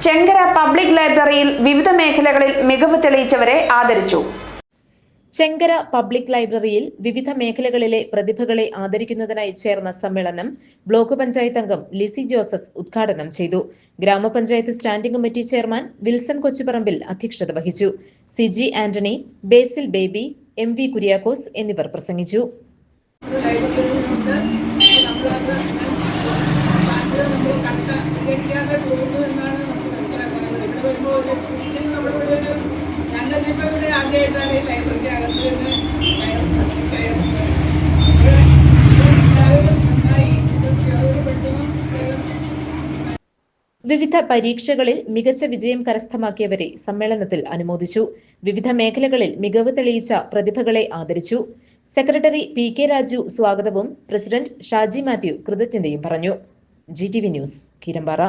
Chenkara public ലൈബ്രറിയിൽ വിവിധ മേഖലകളിൽ മികവ് തെളിയിച്ചവരെ ആദരിച്ചു. ചെങ്കര പബ്ലിക് ലൈബ്രറിയിൽ വിവിധ മേഖലകളിലെ പ്രതിഭകളെ ആദരിക്കുന്നതിനായി ചേർന്ന സമ്മേളനം ബ്ലോക്ക് പഞ്ചായത്ത് അംഗം ലിസി ജോസഫ് ഉദ്ഘാടനം ചെയ്തു. ഗ്രാമപഞ്ചായത്ത് standing committee chairman Wilson Kochuparambil അധ്യക്ഷത വഹിച്ചു. സിജി ആന്റണി, ബേസിൽ ബേബി, എം വി കുര്യാക്കോസ് എന്നിവർ പ്രസംഗിച്ചു. വിവിധ പരീക്ഷകളിൽ മികച്ച വിജയം കരസ്ഥമാക്കിയവരെ സമ്മേളനത്തിൽ അനുമോദിച്ചു. വിവിധ മേഖലകളിൽ മികവ് തെളിയിച്ച പ്രതിഭകളെ ആദരിച്ചു. സെക്രട്ടറി പി കെ രാജു സ്വാഗതവും പ്രസിഡന്റ് ഷാജി മാത്യു കൃതജ്ഞതയും പറഞ്ഞു. GTV news, Keerampara.